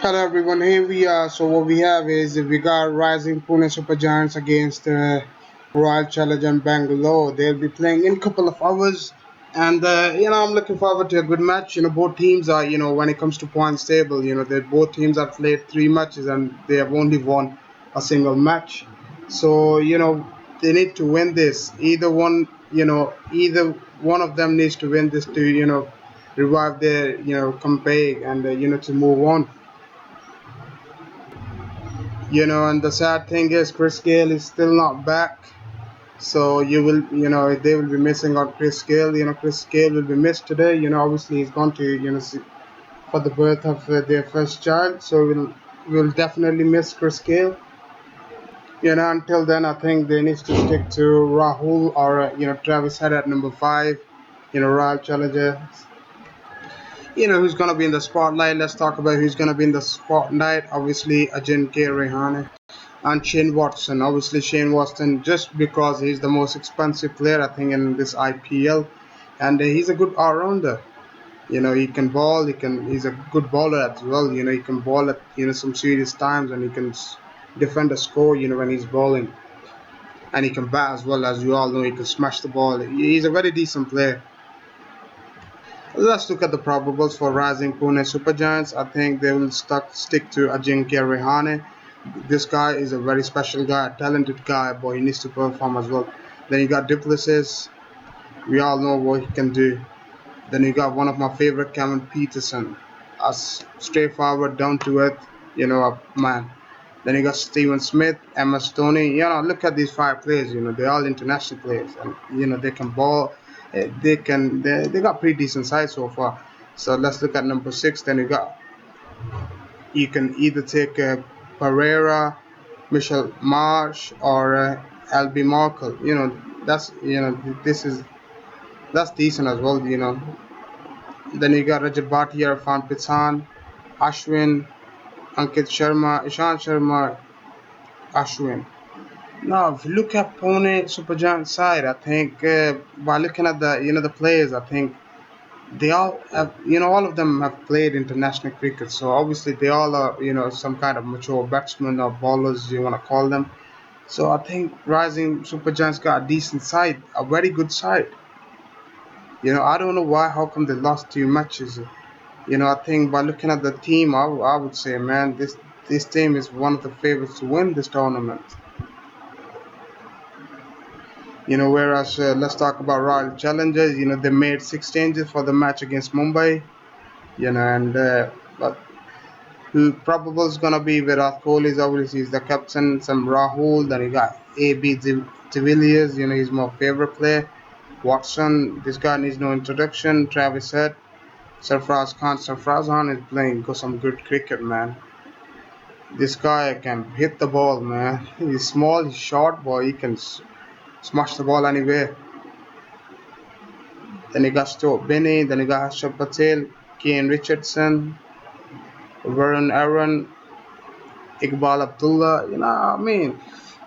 Hello everyone, here we are. So what we have is we got Rising Pune Supergiants against Royal Challengers Bangalore. They'll be playing in a couple of hours, and I'm looking forward to a good match. Both teams are, when it comes to points table, they both teams have played three matches and they have only won a single match. So they need to win this. Either one of them needs to win this to revive their comeback and to move on. And the sad thing is Chris Gale is still not back. So they will be missing out Chris Gale. Chris Gale will be missed today. Obviously he's gone to for the birth of their first child. So we'll definitely miss Chris Gale. Until then, I think they need to stick to Rahul or Travis Head at number five. Royal Challenger. Who's gonna be in the spotlight? Let's talk about who's gonna be in the spotlight. Obviously, Ajinkya Rahane and Shane Watson. Obviously, Shane Watson just because he's the most expensive player I think in this IPL, and he's a good all-rounder. He can ball. He's a good bowler as well. He can ball at some serious times, and he can defend a score. When he's bowling, and he can bat as well. As you all know, he can smash the ball. He's a very decent player. Let's look at the probables for Rising Pune Supergiants. I think they will stick to Ajinkya Rahane. This guy is a very special guy, a talented guy, but he needs to perform as well. Then you got Duplessis. We all know what he can do. Then you got one of my favorite, Cameron Peterson, a straightforward, down to earth, man. Then you got Steven Smith, Emma Stoney. Look at these five players. They're all international players, and they can ball. They got pretty decent size so far. So let's look at number six. Then you can either take Pereira, Michelle Marsh, or Albie Markle. That's that's decent as well. Then you got Rajat Bhatia, Irfan Pithan, Ashwin, Ankit Sharma, Ishan Sharma, Ashwin. Now, if you look at Pune Supergiant side, I think by looking at the players, I think they all have, all of them have played international cricket. So obviously they all are, some kind of mature batsmen or bowlers you want to call them. So I think Rising Supergiants got a decent side, a very good side. I don't know why. How come they lost two matches? I think by looking at the team, I would say, man, this team is one of the favorites to win this tournament. Whereas let's talk about Royal Challengers. They made six changes for the match against Mumbai. And but who probably is gonna be Virat Kohli is obviously he's the captain. Some Rahul. Then you got AB de Villiers. He's my favorite player. Watson. This guy needs no introduction. Travis Head. Sarfraz Khan. Sarfraz Khan is playing some good cricket, man. This guy can hit the ball, man. He's small, he's short, boy. He can smash the ball anywhere. Then you got Stuart Binney, then you got Harshad Patel, Kane Richardson, Varun Aaron, Iqbal Abdullah. What I mean?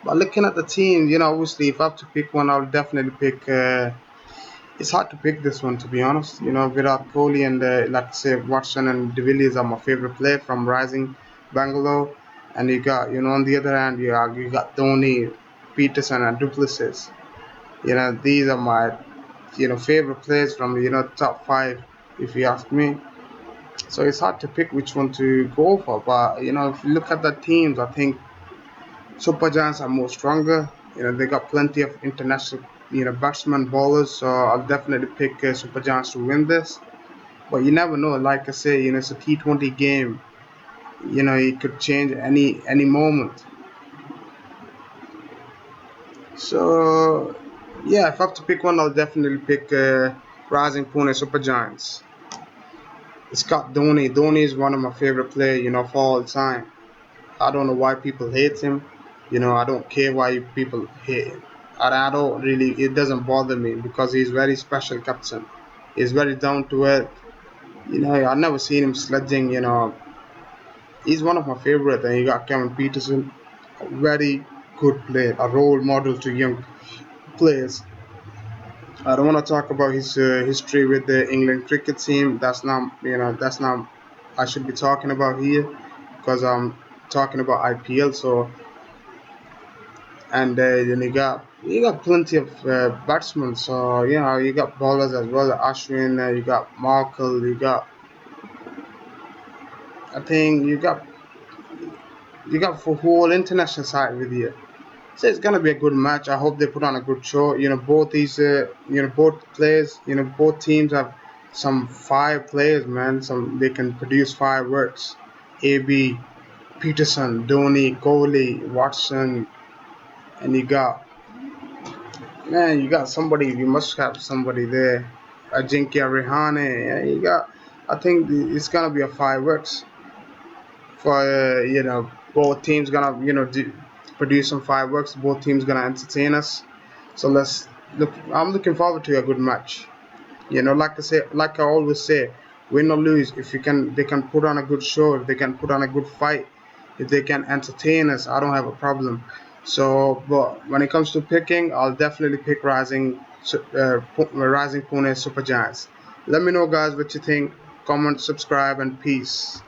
But looking at the team, obviously, if I have to pick one, I would definitely pick. It's hard to pick this one, to be honest. Virat Kohli and, like I say, Watson and De Villiers are my favorite player from Rising Bangalore. And you got, on the other hand, you got Dhoni, Peterson, and Duplessis. These are my favorite players from top five, if you ask me. So it's hard to pick which one to go for. But if you look at the teams, I think Super Giants are more stronger. They got plenty of international batsmen, bowlers. So I'll definitely pick Super Giants to win this. But you never know. Like I say, it's a T20 game. It could change any moment. So yeah, if I have to pick one, I'll definitely pick Rising Pune Supergiants. It's got Dhoni. Dhoni is one of my favorite players, for all time. I don't know why people hate him. I don't care why people hate him. I don't really, it doesn't bother me because he's very special captain. He's very down to earth. I've never seen him sledging, He's one of my favorite. And you got Kevin Peterson, a very good player, a role model to young players. I don't want to talk about his history with the England cricket team. That's not I should be talking about here. because I'm talking about IPL. So and then you got plenty of batsmen. So you got bowlers as well. Ashwin, you got Markle, I think you got for whole international side with you. So it's gonna be a good match. I hope they put on a good show. Both these, both players, both teams have some fire players, man. Some they can produce fireworks. AB, Peterson, Dhoni, Kohli, Watson, and you got somebody. You must have somebody there. Ajinkya Rehane. Yeah, I think it's gonna be a fireworks for both teams gonna produce some fireworks. Both teams gonna entertain us. So let's look. I'm looking forward to a good match. Like I always say, win or lose, if you can, they can put on a good show. If they can put on a good fight, if they can entertain us, I don't have a problem. So, but when it comes to picking, I'll definitely pick Rising Pune Supergiants. Let me know, guys, what you think. Comment, subscribe, and peace.